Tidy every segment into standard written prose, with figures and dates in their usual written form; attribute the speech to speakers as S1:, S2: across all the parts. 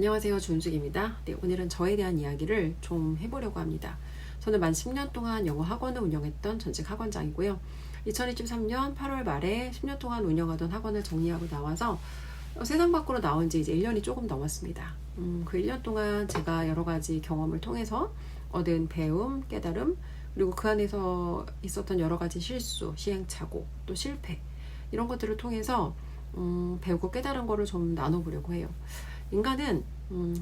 S1: 안녕하세요, 준숙입니다. 네, 오늘은 저에 대한 이야기를 좀 해보려고 합니다. 저는 만 10년 동안 영어 학원을 운영했던 전직 학원장이고요. 2023년 8월 말에 10년 동안 운영하던 학원을 정리하고 나와서 세상 밖으로 나온 지 이제 1년이 조금 넘었습니다. 그 1년 동안 제가 여러 가지 경험을 통해서 얻은 배움, 깨달음, 그리고 그 안에서 있었던 여러 가지 실수, 시행착오, 또 실패, 이런 것들을 통해서 배우고 깨달은 거를 좀 나눠보려고 해요. 인간은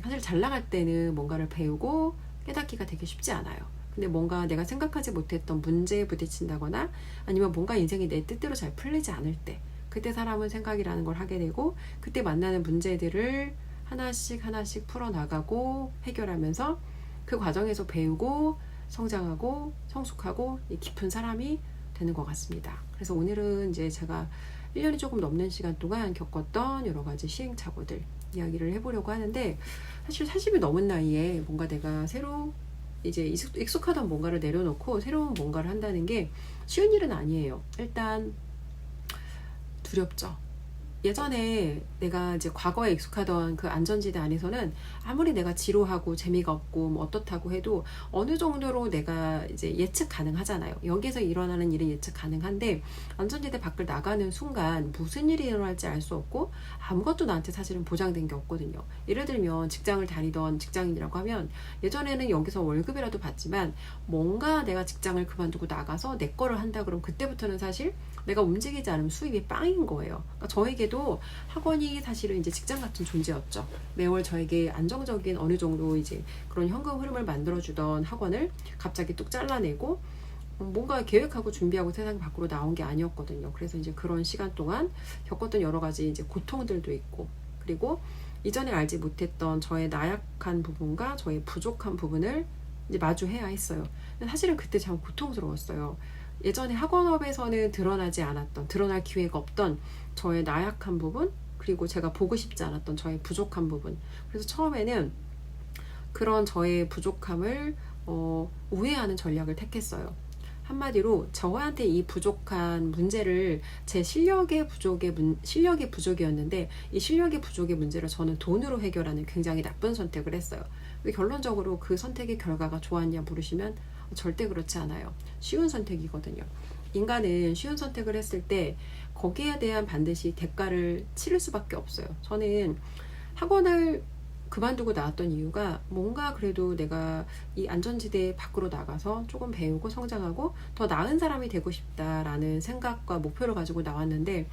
S1: 사실 잘 나갈 때는 뭔가를 배우고 깨닫기가 되게 쉽지 않아요. 근데 뭔가 내가 생각하지 못했던 문제에 부딪힌다거나 아니면 뭔가 인생이 내 뜻대로 잘 풀리지 않을 때, 그때 사람은 생각이라는 걸 하게 되고, 그때 만나는 문제들을 하나씩 하나씩 풀어나가고 해결하면서 그 과정에서 배우고 성장하고 성숙하고 깊은 사람이 되는 것 같습니다. 그래서 오늘은 이제 제가 1년이 조금 넘는 시간 동안 겪었던 여러 가지 시행착오들 이야기를 해보려고 하는데, 사실 40이 넘은 나이에 뭔가 내가 새로 이제 익숙하던 뭔가를 내려놓고 새로운 뭔가를 한다는 게 쉬운 일은 아니에요. 일단 두렵죠. 예전에 내가 이제 과거에 익숙하던 그 안전지대 안에서는 아무리 내가 지루하고 재미가 없고 뭐 어떻다고 해도 어느 정도로 내가 이제 예측 가능하잖아요. 여기에서 일어나는 일은 예측 가능한데, 안전지대 밖을 나가는 순간 무슨 일이 일어날지 알 수 없고 아무것도 나한테 사실은 보장된 게 없거든요. 예를 들면 직장을 다니던 직장인이라고 하면 예전에는 여기서 월급이라도 받지만 뭔가 내가 직장을 그만두고 나가서 내 거를 한다 그러면 그때부터는 사실 내가 움직이지 않으면 수입이 빵인 거예요. 그러니까 저에게도 학원이 사실은 이제 직장 같은 존재였죠. 매월 저에게 안정적인 어느 정도 이제 그런 현금 흐름을 만들어주던 학원을 갑자기 뚝 잘라내고 뭔가 계획하고 준비하고 세상 밖으로 나온 게 아니었거든요. 그래서 이제 그런 시간 동안 겪었던 여러 가지 이제 고통들도 있고, 그리고 이전에 알지 못했던 저의 나약한 부분과 저의 부족한 부분을 이제 마주해야 했어요. 사실은 그때 참 고통스러웠어요. 예전에 학원업에서는 드러나지 않았던, 드러날 기회가 없던 저의 나약한 부분, 그리고 제가 보고 싶지 않았던 저의 부족한 부분. 그래서 처음에는 그런 저의 부족함을 우회하는 전략을 택했어요. 한마디로 저한테 이 부족한 문제를 제 실력의 부족이었는데, 이 실력의 부족의 문제를 저는 돈으로 해결하는 굉장히 나쁜 선택을 했어요. 결론적으로 그 선택의 결과가 좋았냐 물으시면 절대 그렇지 않아요. 쉬운 선택이거든요. 인간은 쉬운 선택을 했을 때 거기에 대한 반드시 대가를 치를 수밖에 없어요. 저는 학원을 그만두고 나왔던 이유가 뭔가 그래도 내가 이 안전지대 밖으로 나가서 조금 배우고 성장하고 더 나은 사람이 되고 싶다라는 생각과 목표를 가지고 나왔는데,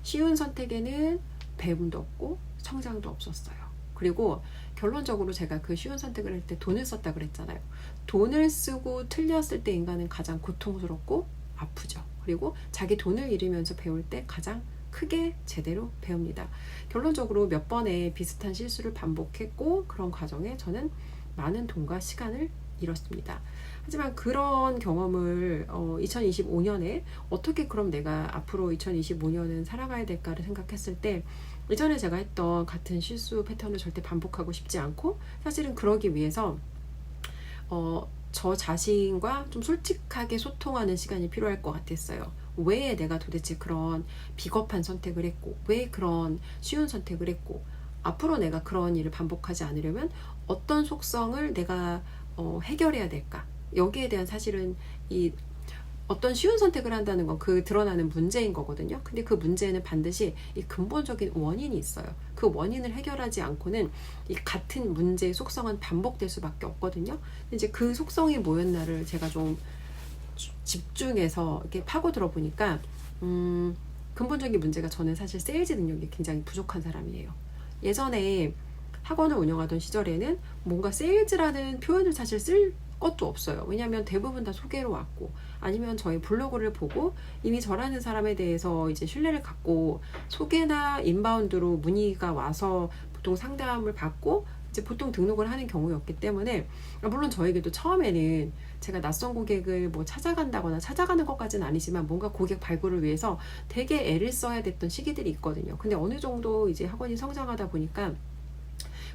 S1: 쉬운 선택에는 배움도 없고 성장도 없었어요. 그리고 결론적으로 제가 그 쉬운 선택을 할 때 돈을 썼다 그랬잖아요. 돈을 쓰고 틀렸을 때 인간은 가장 고통스럽고 아프죠. 그리고 자기 돈을 잃으면서 배울 때 가장 크게 제대로 배웁니다. 결론적으로 몇 번의 비슷한 실수를 반복했고, 그런 과정에 저는 많은 돈과 시간을 잃었습니다. 하지만 그런 경험을 2025년에 어떻게 그럼 내가 앞으로 2025년은 살아가야 될까를 생각했을 때, 이전에 제가 했던 같은 실수 패턴을 절대 반복하고 싶지 않고, 사실은 그러기 위해서 저 자신과 좀 솔직하게 소통하는 시간이 필요할 것 같았어요. 왜 내가 도대체 그런 비겁한 선택을 했고, 왜 그런 쉬운 선택을 했고, 앞으로 내가 그런 일을 반복하지 않으려면 어떤 속성을 내가 해결해야 될까? 여기에 대한 사실은 이 어떤 쉬운 선택을 한다는 건 그 드러나는 문제인 거거든요. 근데 그 문제는 반드시 이 근본적인 원인이 있어요. 그 원인을 해결하지 않고는 이 같은 문제의 속성은 반복될 수밖에 없거든요. 이제 그 속성이 뭐였나를 제가 좀 집중해서 이렇게 파고들어 보니까 근본적인 문제가, 저는 사실 세일즈 능력이 굉장히 부족한 사람이에요. 예전에 학원을 운영하던 시절에는 뭔가 세일즈라는 표현을 사실 쓸 것도 없어요. 왜냐하면 대부분 다 소개로 왔고, 아니면 저희 블로그를 보고 이미 저라는 사람에 대해서 이제 신뢰를 갖고 소개나 인바운드로 문의가 와서 보통 상담을 받고 이제 보통 등록을 하는 경우였기 때문에, 물론 저에게도 처음에는 제가 낯선 고객을 뭐 찾아간다거나 찾아가는 것까지는 아니지만 뭔가 고객 발굴을 위해서 되게 애를 써야 됐던 시기들이 있거든요. 근데 어느 정도 이제 학원이 성장하다 보니까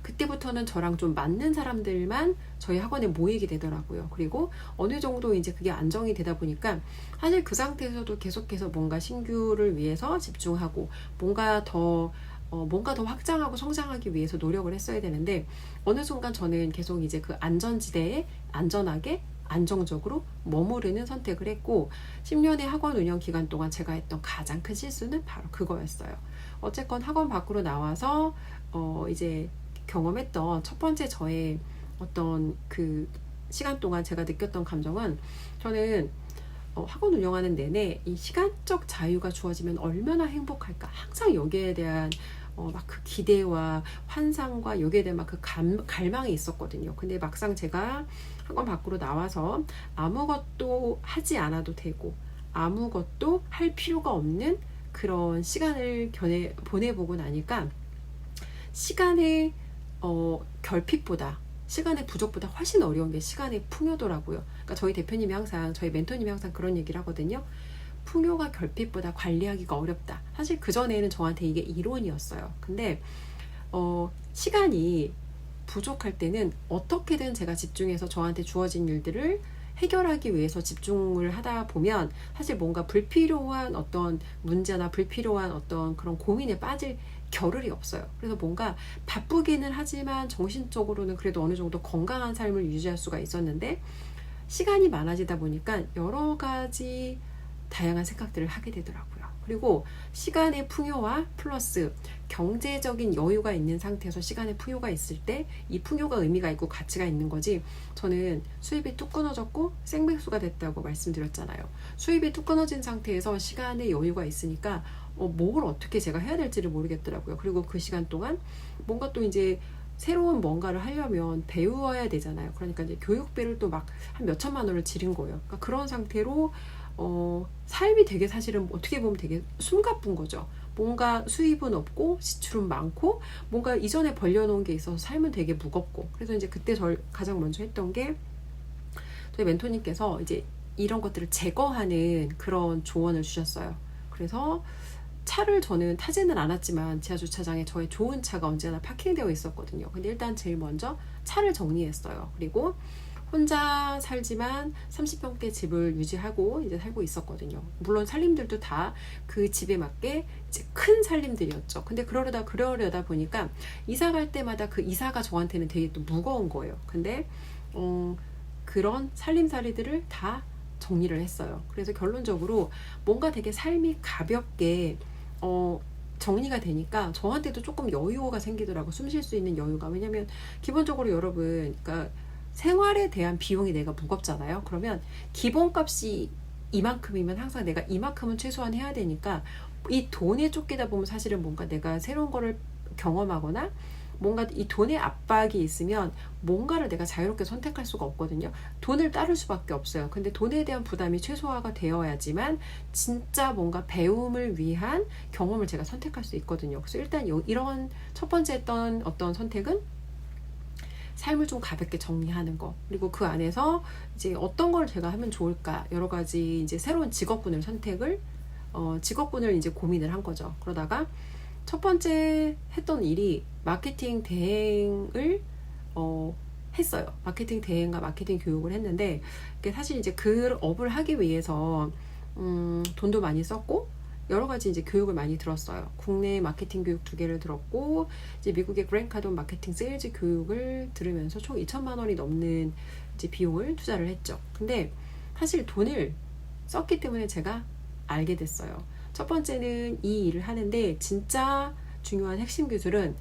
S1: 그때부터는 저랑 좀 맞는 사람들만 저희 학원에 모이게 되더라고요. 그리고 어느 정도 이제 그게 안정이 되다 보니까 사실 그 상태에서도 계속해서 뭔가 신규를 위해서 집중하고 뭔가 더 뭔가 더 확장하고 성장하기 위해서 노력을 했어야 되는데 어느 순간 저는 계속 이제 그 안전지대에 안전하게 안정적으로 머무르는 선택을 했고 10년의 학원 운영 기간 동안 제가 했던 가장 큰 실수는 바로 그거였어요. 어쨌건 학원 밖으로 나와서 이제 경험했던 첫 번째 저의 어떤 그 시간 동안 제가 느꼈던 감정은 저는 학원 운영하는 내내 이 시간적 자유가 주어지면 얼마나 행복할까 항상 여기에 대한 막 그 기대와 환상과 여기에 대한 막 그 갈망이 있었거든요. 근데 막상 제가 학원 밖으로 나와서 아무것도 하지 않아도 되고 아무것도 할 필요가 없는 그런 시간을 보내보고 나니까 시간의 결핍보다 시간의 부족보다 훨씬 어려운 게 시간의 풍요도라고요. 그러니까 저희 대표님이 항상 저희 멘토님이 항상 그런 얘기를 하거든요. 풍요가 결핍보다 관리하기가 어렵다. 사실 그전에는 저한테 이게 이론이었어요. 근데 시간이 부족할 때는 어떻게든 제가 집중해서 저한테 주어진 일들을 해결하기 위해서 집중을 하다 보면 사실 뭔가 불필요한 어떤 문제나 불필요한 어떤 그런 고민에 빠질 겨를이 없어요. 그래서 뭔가 바쁘기는 하지만 정신적으로는 그래도 어느 정도 건강한 삶을 유지할 수가 있었는데 시간이 많아지다 보니까 여러 가지 다양한 생각들을 하게 되더라고요. 그리고 시간의 풍요와 플러스 경제적인 여유가 있는 상태에서 시간의 풍요가 있을 때 이 풍요가 의미가 있고 가치가 있는 거지. 저는 수입이 뚝 끊어졌고 생백수가 됐다고 말씀드렸잖아요. 수입이 뚝 끊어진 상태에서 시간의 여유가 있으니까 뭘 어떻게 제가 해야 될지를 모르겠더라고요. 그리고 그 시간 동안 뭔가 또 이제 새로운 뭔가를 하려면 배워야 되잖아요. 그러니까 이제 교육비를 또 막 한 몇천만 원을 지른 거예요. 그러니까 그런 상태로 삶이 되게 사실은 어떻게 보면 되게 숨가쁜 거죠. 뭔가 수입은 없고 지출은 많고 뭔가 이전에 벌려놓은 게 있어서 삶은 되게 무겁고 그래서 이제 그때 저 가장 먼저 했던 게 저희 멘토님께서 이제 이런 것들을 제거하는 그런 조언을 주셨어요. 그래서 차를 저는 타지는 않았지만 지하주차장에 저의 좋은 차가 언제나 파킹되어 있었거든요. 근데 일단 제일 먼저 차를 정리했어요. 그리고 혼자 살지만 30평대 집을 유지하고 이제 살고 있었거든요. 물론 살림들도 다 그 집에 맞게 이제 큰 살림들이었죠. 근데 그러려다 보니까 이사 갈 때마다 그 이사가 저한테는 되게 또 무거운 거예요. 근데 그런 살림살이들을 다 정리를 했어요. 그래서 결론적으로 뭔가 되게 삶이 가볍게 정리가 되니까 저한테도 조금 여유가 생기더라고. 숨 쉴 수 있는 여유가. 왜냐면 기본적으로 여러분 그러니까 생활에 대한 비용이 내가 무겁잖아요. 그러면 기본값이 이만큼이면 항상 내가 이만큼은 최소한 해야 되니까 이 돈에 쫓기다 보면 사실은 뭔가 내가 새로운 거를 경험하거나 뭔가 이 돈의 압박이 있으면 뭔가를 내가 자유롭게 선택할 수가 없거든요. 돈을 따를 수밖에 없어요. 근데 돈에 대한 부담이 최소화가 되어야지만 진짜 뭔가 배움을 위한 경험을 제가 선택할 수 있거든요. 그래서 일단 이런 첫 번째 했던 어떤 선택은 삶을 좀 가볍게 정리하는 거. 그리고 그 안에서 이제 어떤 걸 제가 하면 좋을까 여러 가지 이제 새로운 직업군을 직업군을 이제 고민을 한 거죠. 그러다가 첫 번째 했던 일이 마케팅 대행을 했어요. 마케팅 대행과 마케팅 교육을 했는데 사실 이제 그 업을 하기 위해서 돈도 많이 썼고 여러 가지 이제 교육을 많이 들었어요. 국내 마케팅 교육 2개를 들었고 이제 미국의 그랜트 카돈 마케팅 세일즈 교육을 들으면서 총 2천만 원이 넘는 이제 비용을 투자를 했죠. 근데 사실 돈을 썼기 때문에 제가 알게 됐어요. 첫 번째는 이 일을 하는데 진짜 중요한 핵심 기술은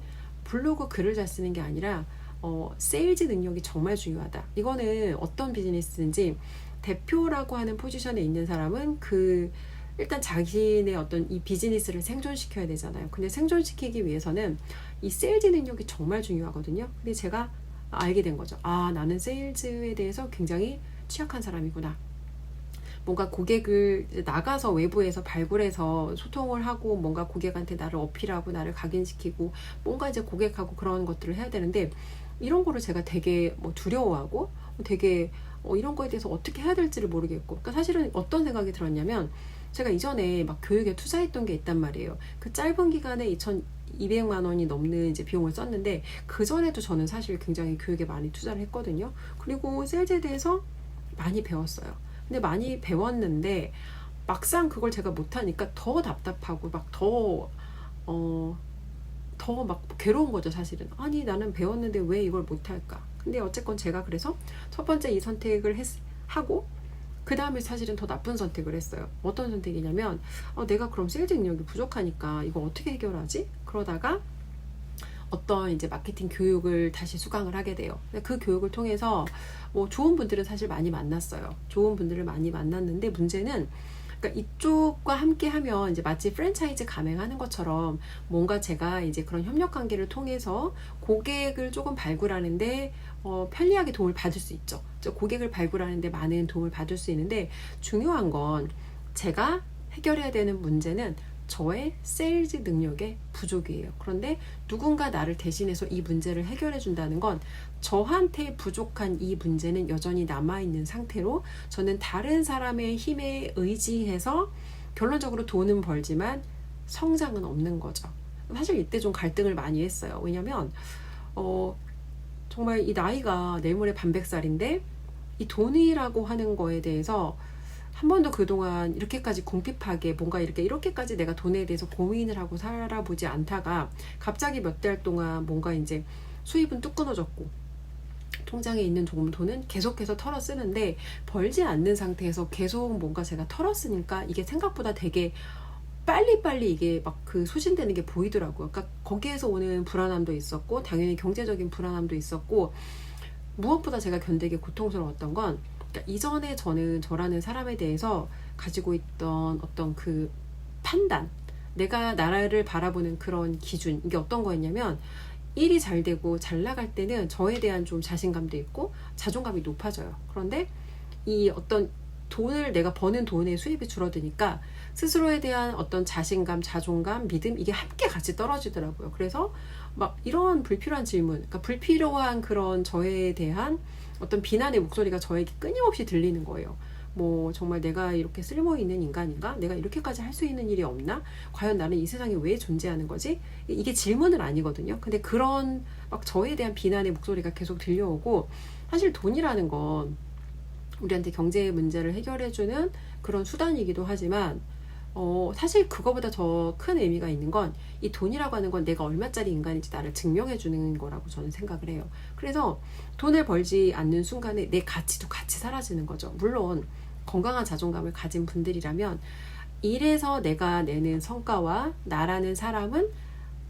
S1: 블로그 글을 잘 쓰는 게 아니라 세일즈 능력이 정말 중요하다. 이거는 어떤 비즈니스든지 대표라고 하는 포지션에 있는 사람은 일단 자신의 어떤 이 비즈니스를 생존시켜야 되잖아요. 근데 생존시키기 위해서는 이 세일즈 능력이 정말 중요하거든요. 근데 제가 알게 된 거죠. 아, 나는 세일즈에 대해서 굉장히 취약한 사람이구나. 뭔가 고객을 나가서 외부에서 발굴해서 소통을 하고 뭔가 고객한테 나를 어필하고 나를 각인시키고 뭔가 이제 고객하고 그런 것들을 해야 되는데 이런 거를 제가 되게 두려워하고 되게 이런 거에 대해서 어떻게 해야 될지를 모르겠고 그러니까 사실은 어떤 생각이 들었냐면 제가 이전에 막 교육에 투자했던 게 있단 말이에요. 그 짧은 기간에 2,200만 원이 넘는 이제 비용을 썼는데 그 전에도 저는 사실 굉장히 교육에 많이 투자를 했거든요. 그리고 세일즈에 대해서 많이 배웠어요. 근데 많이 배웠는데 막상 그걸 제가 못하니까 더 답답하고 막 더 더 막 괴로운 거죠, 사실은. 아니, 나는 배웠는데 왜 이걸 못할까? 근데 어쨌건 제가 그래서 첫 번째 이 선택을 하고, 그 다음에 사실은 더 나쁜 선택을 했어요. 어떤 선택이냐면, 내가 그럼 세일즈 능력이 부족하니까 이거 어떻게 해결하지? 그러다가 어떤 이제 마케팅 교육을 다시 수강을 하게 돼요. 그 교육을 통해서 뭐 좋은 분들은 사실 많이 만났어요. 좋은 분들을 많이 만났는데, 문제는 그러니까 이쪽과 함께 하면 이제 마치 프랜차이즈 가맹하는 것처럼 뭔가 제가 이제 그런 협력 관계를 통해서 고객을 조금 발굴하는데 편리하게 도움을 받을 수 있죠. 고객을 발굴하는데 많은 도움을 받을 수 있는데, 중요한 건 제가 해결해야 되는 문제는 저의 세일즈 능력의 부족이에요. 그런데 누군가 나를 대신해서 이 문제를 해결해 준다는 건 저한테 부족한 이 문제는 여전히 남아있는 상태로, 저는 다른 사람의 힘에 의지해서 결론적으로 돈은 벌지만 성장은 없는 거죠. 사실 이때 좀 갈등을 많이 했어요. 왜냐면 정말 이 나이가 내일모레 반백살인데 이 돈이라고 하는 거에 대해서 한 번도 그동안 이렇게까지 궁핍하게 뭔가 이렇게까지 내가 돈에 대해서 고민을 하고 살아보지 않다가 갑자기 몇 달 동안 뭔가 이제 수입은 뚝 끊어졌고 통장에 있는 조금 돈은 계속해서 털어 쓰는데 벌지 않는 상태에서 계속 뭔가 제가 털어 쓰니까 이게 생각보다 되게 빨리빨리 이게 막 그 소진되는 게 보이더라고요. 그러니까 거기에서 오는 불안함도 있었고, 당연히 경제적인 불안함도 있었고, 무엇보다 제가 견디기 고통스러웠던 건, 그러니까 이전에 저는 저라는 사람에 대해서 가지고 있던 어떤 그 판단, 내가 나라를 바라보는 그런 기준, 이게 어떤 거였냐면, 일이 잘 되고 잘 나갈 때는 저에 대한 좀 자신감도 있고 자존감이 높아져요. 그런데 이 어떤 내가 버는 돈의 수입이 줄어드니까 스스로에 대한 어떤 자신감, 자존감, 믿음, 이게 함께 같이 떨어지더라고요. 그래서 막 이런 불필요한 질문, 그러니까 불필요한 그런 저에 대한 어떤 비난의 목소리가 저에게 끊임없이 들리는 거예요. 뭐 정말 내가 이렇게 쓸모 있는 인간인가? 내가 이렇게까지 할 수 있는 일이 없나? 과연 나는 이 세상에 왜 존재하는 거지? 이게 질문은 아니거든요. 근데 그런 막 저에 대한 비난의 목소리가 계속 들려오고, 사실 돈이라는 건 우리한테 경제 문제를 해결해주는 그런 수단이기도 하지만 사실 그거보다 더 큰 의미가 있는 건 이 돈이라고 하는 건 내가 얼마짜리 인간인지 나를 증명해 주는 거라고 저는 생각을 해요. 그래서 돈을 벌지 않는 순간에 내 가치도 같이 사라지는 거죠. 물론 건강한 자존감을 가진 분들이라면 일에서 내가 내는 성과와 나라는 사람은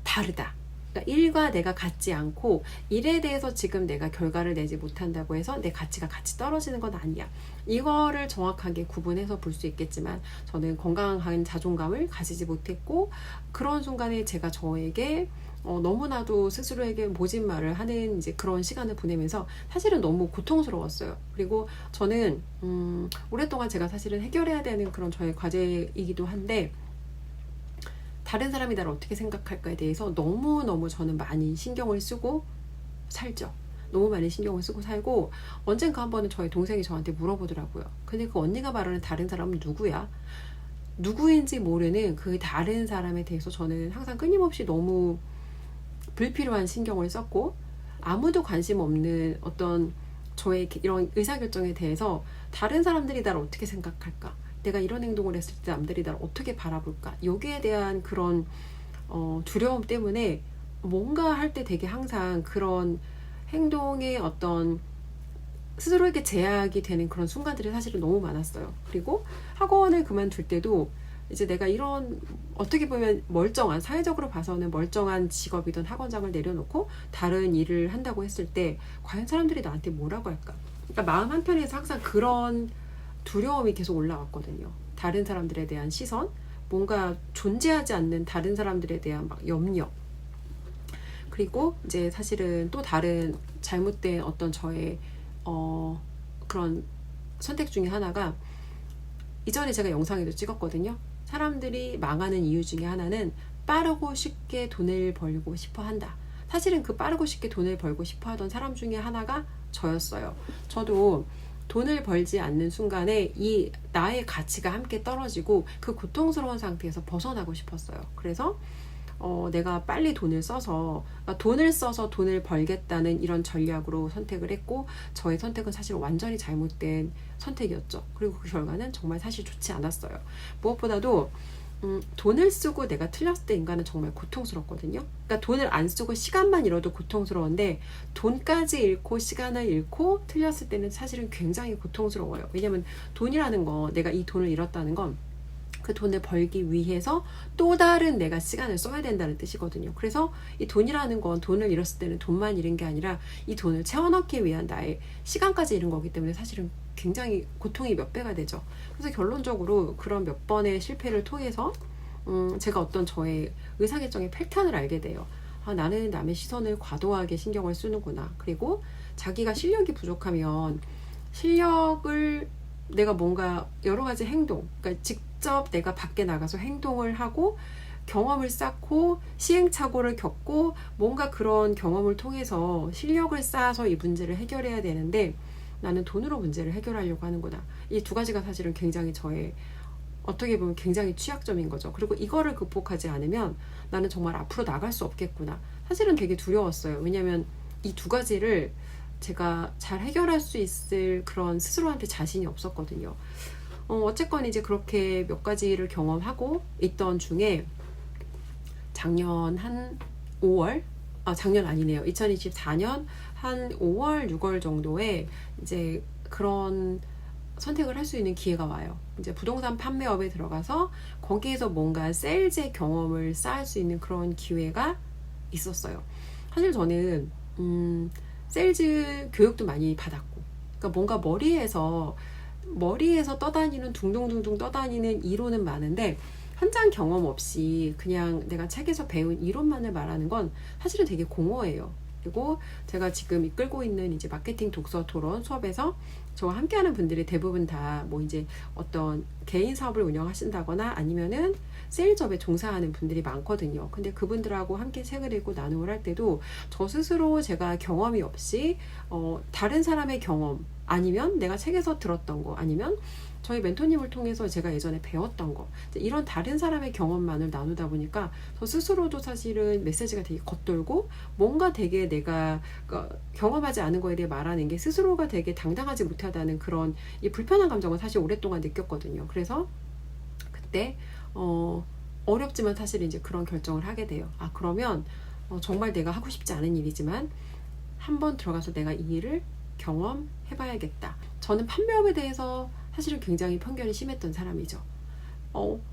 S1: 다르다. 그러니까 일과 내가 같지 않고 일에 대해서 지금 내가 결과를 내지 못한다고 해서 내 가치가 같이 떨어지는 건 아니야. 이거를 정확하게 구분해서 볼 수 있겠지만, 저는 건강한 자존감을 가지지 못했고, 그런 순간에 제가 저에게 너무나도 스스로에게 모진 말을 하는 이제 그런 시간을 보내면서 사실은 너무 고통스러웠어요. 그리고 저는 오랫동안 제가 사실은 해결해야 되는 그런 저의 과제이기도 한데, 다른 사람이 나를 어떻게 생각할까에 대해서 너무너무 저는 많이 신경을 쓰고 살죠. 너무 많이 신경을 쓰고 살고, 언젠가 한 번은 저희 동생이 저한테 물어보더라고요. 근데 그 언니가 말하는 다른 사람은 누구야? 누구인지 모르는 그 다른 사람에 대해서 저는 항상 끊임없이 너무 불필요한 신경을 썼고, 아무도 관심 없는 어떤 저의 이런 의사결정에 대해서 다른 사람들이 나를 어떻게 생각할까? 내가 이런 행동을 했을 때 남들이 나를 어떻게 바라볼까? 여기에 대한 그런 두려움 때문에 뭔가 할 때 되게 항상 그런 행동의 어떤 스스로에게 제약이 되는 그런 순간들이 사실은 너무 많았어요. 그리고 학원을 그만둘 때도 이제 내가 이런 어떻게 보면 멀쩡한, 사회적으로 봐서는 멀쩡한 직업이던 학원장을 내려놓고 다른 일을 한다고 했을 때 과연 사람들이 나한테 뭐라고 할까? 그러니까 마음 한편에서 항상 그런 두려움이 계속 올라왔거든요. 다른 사람들에 대한 시선, 뭔가 존재하지 않는 다른 사람들에 대한 막 염려, 그리고 이제 사실은 또 다른 잘못된 어떤 저의 그런 선택 중에 하나가, 이전에 제가 영상에도 찍었거든요. 사람들이 망하는 이유 중에 하나는 빠르고 쉽게 돈을 벌고 싶어 한다. 사실은 그 빠르고 쉽게 돈을 벌고 싶어 하던 사람 중에 하나가 저였어요. 저도 돈을 벌지 않는 순간에 이 나의 가치가 함께 떨어지고 그 고통스러운 상태에서 벗어나고 싶었어요. 그래서 내가 빨리 돈을 써서 돈을 벌겠다는 이런 전략으로 선택을 했고, 저의 선택은 사실 완전히 잘못된 선택이었죠. 그리고 그 결과는 정말 사실 좋지 않았어요. 무엇보다도 돈을 쓰고 내가 틀렸을 때 인간은 정말 고통스럽거든요. 그러니까 돈을 안 쓰고 시간만 잃어도 고통스러운데 돈까지 잃고 시간을 잃고 틀렸을 때는 사실은 굉장히 고통스러워요. 왜냐면 돈이라는 거, 내가 이 돈을 잃었다는 건 그 돈을 벌기 위해서 또 다른 내가 시간을 써야 된다는 뜻이거든요. 그래서 이 돈이라는 건 돈을 잃었을 때는 돈만 잃은 게 아니라 이 돈을 채워넣기 위한 나의 시간까지 잃은 거기 때문에 사실은 굉장히 고통이 몇 배가 되죠. 그래서 결론적으로 그런 몇 번의 실패를 통해서 제가 어떤 저의 의사결정의 패턴을 알게 돼요. 아, 나는 남의 시선을 과도하게 신경을 쓰는구나. 그리고 자기가 실력이 부족하면 실력을 내가 뭔가 여러 가지 행동, 그러니까 직접 내가 밖에 나가서 행동을 하고 경험을 쌓고 시행착오를 겪고 뭔가 그런 경험을 통해서 실력을 쌓아서 이 문제를 해결해야 되는데 나는 돈으로 문제를 해결하려고 하는구나. 이 두 가지가 사실은 굉장히 저의 어떻게 보면 굉장히 취약점인 거죠. 그리고 이거를 극복하지 않으면 나는 정말 앞으로 나갈 수 없겠구나. 사실은 되게 두려웠어요. 왜냐하면 이 두 가지를 제가 잘 해결할 수 있을 그런 스스로한테 자신이 없었거든요. 어쨌건 이제 그렇게 몇 가지를 경험하고 있던 중에 작년 한 5월, 작년 아니네요. 2024년 한 5월, 6월 정도에 이제 그런 선택을 할 수 있는 기회가 와요. 이제 부동산 판매업에 들어가서 거기에서 뭔가 세일즈의 경험을 쌓을 수 있는 그런 기회가 있었어요. 사실 저는 세일즈 교육도 많이 받았고, 그러니까 뭔가 머리에서 떠다니는 둥둥둥둥 떠다니는 이론은 많은데 현장 경험 없이 그냥 내가 책에서 배운 이론만을 말하는 건 사실은 되게 공허해요. 그리고 제가 지금 이끌고 있는 이제 마케팅 독서 토론 수업에서 저와 함께하는 분들이 대부분 다 뭐 이제 어떤 개인 사업을 운영하신다거나 아니면은 세일즈업에 종사하는 분들이 많거든요. 근데 그분들하고 함께 책을 읽고 나눔을 할 때도 저 스스로 제가 경험이 없이 다른 사람의 경험 아니면 내가 책에서 들었던 거 아니면 저희 멘토님을 통해서 제가 예전에 배웠던 거 이런 다른 사람의 경험만을 나누다 보니까 저 스스로도 사실은 메시지가 되게 겉돌고 뭔가 되게 내가 경험하지 않은 거에 대해 말하는 게 스스로가 되게 당당하지 못하다는 그런 이 불편한 감정을 사실 오랫동안 느꼈거든요. 그래서 그때 어렵지만 사실 이제 그런 결정을 하게 돼요. 그러면 정말 내가 하고 싶지 않은 일이지만 한번 들어가서 내가 이 일을 경험해봐야겠다. 저는 판매업에 대해서 사실은 굉장히 편견이 심했던 사람이죠.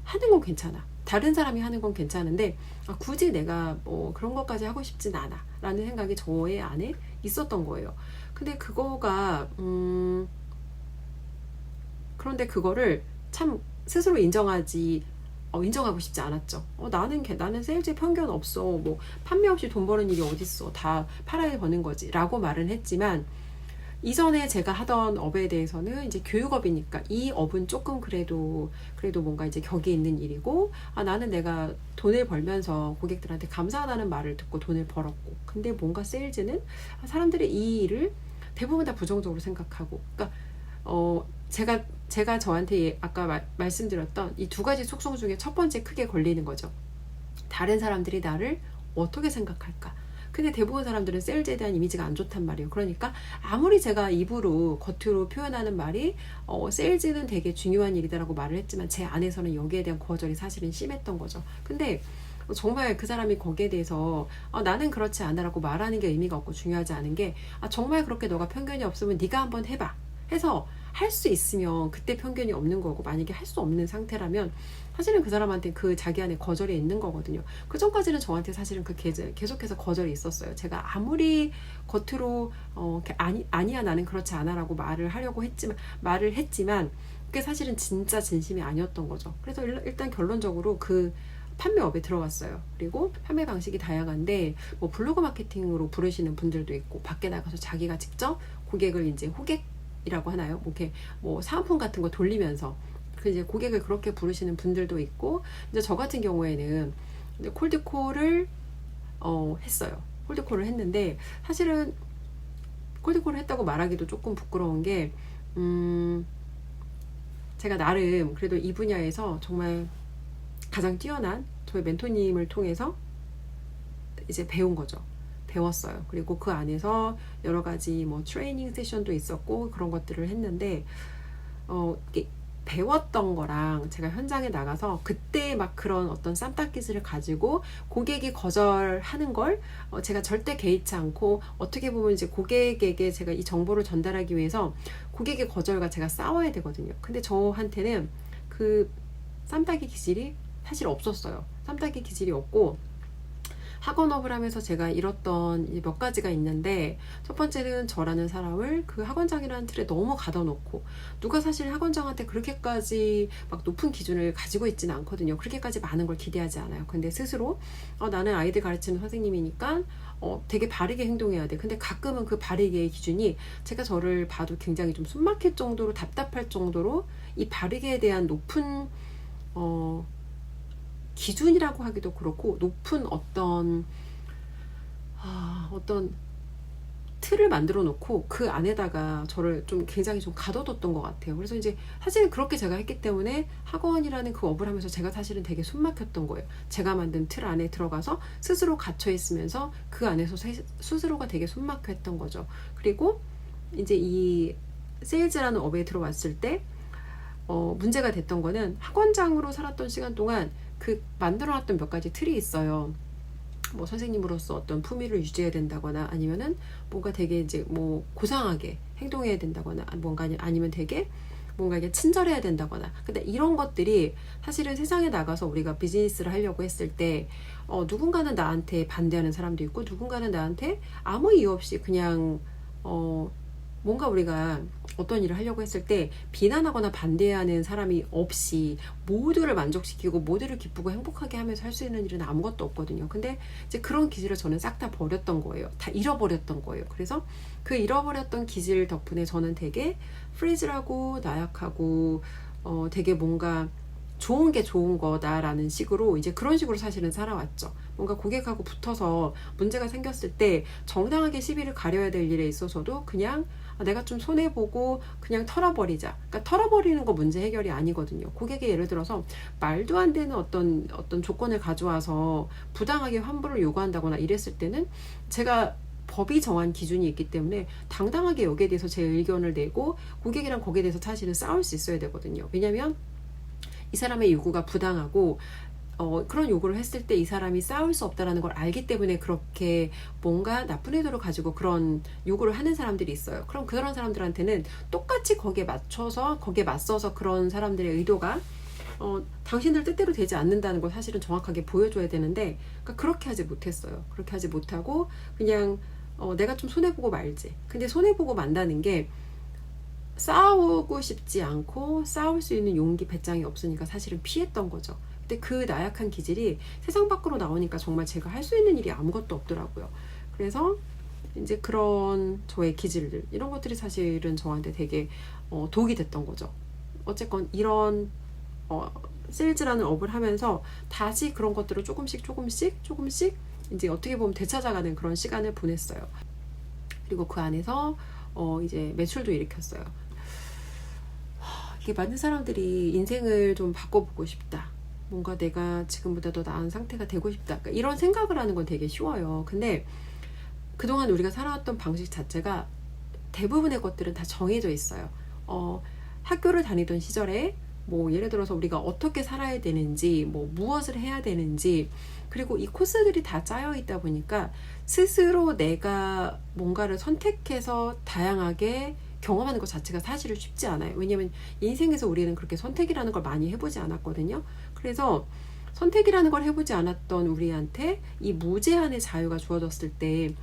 S1: 하는 건 괜찮아. 다른 사람이 하는 건 괜찮은데 굳이 내가 뭐 그런 것까지 하고 싶진 않아 라는 생각이 저의 안에 있었던 거예요. 근데 그거가 그런데 그거를 참 스스로 인정하고 싶지 않았죠. 나는 세일즈에 편견 없어. 뭐 판매 없이 돈 버는 일이 어딨어. 다 팔아야 버는 거지. 라고 말은 했지만 이전에 제가 하던 업에 대해서는 이제 교육업이니까 이 업은 조금 그래도 뭔가 이제 격이 있는 일이고 나는 내가 돈을 벌면서 고객들한테 감사하다는 말을 듣고 돈을 벌었고 근데 뭔가 세일즈는 사람들이 이 일을 대부분 다 부정적으로 생각하고 그러니까 제가 저한테 아까 말씀드렸던 이 두 가지 속성 중에 첫 번째 크게 걸리는 거죠. 다른 사람들이 나를 어떻게 생각할까? 근데 대부분 사람들은 세일즈에 대한 이미지가 안 좋단 말이에요. 그러니까 아무리 제가 겉으로 표현하는 말이 세일즈는 되게 중요한 일이다라고 말을 했지만 제 안에서는 여기에 대한 거절이 사실은 심했던 거죠. 근데 정말 그 사람이 거기에 대해서 나는 그렇지 않아라고 말하는 게 의미가 없고 중요하지 않은 게 정말 그렇게 너가 편견이 없으면 네가 한번 해봐 해서 할 수 있으면 그때 편견이 없는 거고 만약에 할 수 없는 상태라면 사실은 그 사람한테 그 자기 안에 거절이 있는 거거든요. 그 전까지는 저한테 사실은 계속해서 거절이 있었어요. 제가 아무리 겉으로 아니야 나는 그렇지 않아라고 말을 했지만 그게 사실은 진짜 진심이 아니었던 거죠. 그래서 일단 결론적으로 그 판매업에 들어갔어요. 그리고 판매 방식이 다양한데 뭐 블로그 마케팅으로 부르시는 분들도 있고 밖에 나가서 자기가 직접 고객을 이제 호객이라고 하나요? 이렇게 뭐 사은품 같은 거 돌리면서 이제 고객을 그렇게 부르시는 분들도 있고 이제 저 같은 경우에는 이제 콜드콜을 했어요. 콜드콜을 했는데 사실은 콜드콜을 했다고 말하기도 조금 부끄러운 게 제가 나름 그래도 이 분야에서 정말 가장 뛰어난 저희 멘토님을 통해서 이제 배웠어요. 그리고 그 안에서 여러 가지 뭐 트레이닝 세션도 있었고 그런 것들을 했는데 배웠던 거랑 제가 현장에 나가서 그때 막 그런 어떤 쌈딱 기질을 가지고 고객이 거절하는 걸 제가 절대 개의치 않고, 어떻게 보면 이제 고객에게 제가 이 정보를 전달하기 위해서 고객의 거절과 제가 싸워야 되거든요. 근데 저한테는 그 쌈딱이 기질이 사실 없었어요. 쌈딱이 기질이 없고, 학원업을 하면서 제가 잃었던 몇 가지가 있는데, 첫 번째는 저라는 사람을 그 학원장이라는 틀에 너무 가둬놓고, 누가 사실 학원장한테 그렇게까지 막 높은 기준을 가지고 있지는 않거든요. 그렇게까지 많은 걸 기대하지 않아요. 근데 스스로 나는 아이들 가르치는 선생님이니까 되게 바르게 행동해야 돼. 근데 가끔은 그 바르게의 기준이 제가 저를 봐도 굉장히 좀 숨막힐 정도로, 답답할 정도로 이 바르게에 대한 높은 기준이라고 하기도 그렇고, 높은 어떤 틀을 만들어 놓고 그 안에다가 저를 좀 굉장히 좀 가둬뒀던 것 같아요. 그래서 이제 사실은 그렇게 제가 했기 때문에 학원이라는 그 업을 하면서 제가 사실은 되게 숨막혔던 거예요. 제가 만든 틀 안에 들어가서 스스로 갇혀 있으면서 그 안에서 스스로가 되게 숨막혔던 거죠. 그리고 이제 이 세일즈라는 업에 들어왔을 때 문제가 됐던 거는, 학원장으로 살았던 시간 동안 그 만들어놨던 몇 가지 틀이 있어요. 뭐 선생님으로서 어떤 품위를 유지해야 된다거나, 아니면은 뭔가 되게 이제 뭐 고상하게 행동해야 된다거나, 뭔가 아니면 되게 뭔가 이게 친절해야 된다거나. 근데 이런 것들이 사실은 세상에 나가서 우리가 비즈니스를 하려고 했을 때 누군가는 나한테 반대하는 사람도 있고, 누군가는 나한테 아무 이유 없이 그냥 뭔가 우리가 어떤 일을 하려고 했을 때 비난하거나 반대하는 사람이 없이 모두를 만족시키고 모두를 기쁘고 행복하게 하면서 할 수 있는 일은 아무것도 없거든요. 근데 이제 그런 기질을 저는 싹 다 버렸던 거예요. 다 잃어버렸던 거예요. 그래서 그 잃어버렸던 기질 덕분에 저는 되게 프리즈라고 나약하고 되게 뭔가 좋은 게 좋은 거다라는 식으로, 이제 그런 식으로 사실은 살아왔죠. 뭔가 고객하고 붙어서 문제가 생겼을 때 정당하게 시비를 가려야 될 일에 있어서도 그냥 내가 좀 손해보고 그냥 털어버리자. 그러니까 털어버리는 거 문제 해결이 아니거든요. 고객이 예를 들어서 말도 안 되는 어떤 조건을 가져와서 부당하게 환불을 요구한다거나 이랬을 때는, 제가 법이 정한 기준이 있기 때문에 당당하게 여기에 대해서 제 의견을 내고 고객이랑 거기에 대해서 사실은 싸울 수 있어야 되거든요. 왜냐하면 이 사람의 요구가 부당하고 그런 요구를 했을 때 이 사람이 싸울 수 없다라는 걸 알기 때문에 그렇게 뭔가 나쁜 의도를 가지고 그런 요구를 하는 사람들이 있어요. 그럼 그런 사람들한테는 똑같이 거기에 맞서서 그런 사람들의 의도가 당신들 뜻대로 되지 않는다는 걸 사실은 정확하게 보여줘야 되는데, 그러니까 그렇게 하지 못했어요. 그렇게 하지 못하고 그냥 내가 좀 손해보고 말지. 근데 손해보고 만다는 게 싸우고 싶지 않고 싸울 수 있는 용기, 배짱이 없으니까 사실은 피했던 거죠. 근데 그 나약한 기질이 세상 밖으로 나오니까 정말 제가 할 수 있는 일이 아무것도 없더라고요. 그래서 이제 그런 저의 기질들, 이런 것들이 사실은 저한테 되게 도움이 됐던 거죠. 어쨌건 이런 세일즈라는 업을 하면서 다시 그런 것들을 조금씩 이제 어떻게 보면 되찾아가는 그런 시간을 보냈어요. 그리고 그 안에서 이제 매출도 일으켰어요. 이게 많은 사람들이 인생을 좀 바꿔보고 싶다, 뭔가 내가 지금보다 더 나은 상태가 되고 싶다, 그러니까 이런 생각을 하는 건 되게 쉬워요. 근데 그동안 우리가 살아왔던 방식 자체가 대부분의 것들은 다 정해져 있어요. 학교를 다니던 시절에 뭐 예를 들어서 우리가 어떻게 살아야 되는지, 뭐 무엇을 해야 되는지, 그리고 이 코스들이 다 짜여 있다 보니까 스스로 내가 뭔가를 선택해서 다양하게 경험하는 것 자체가 사실은 쉽지 않아요. 왜냐면 인생에서 우리는 그렇게 선택이라는 걸 많이 해보지 않았거든요. 그래서 선택이라는 걸 해보지 않았던 우리한테 이 무제한의 자유가 주어졌을 때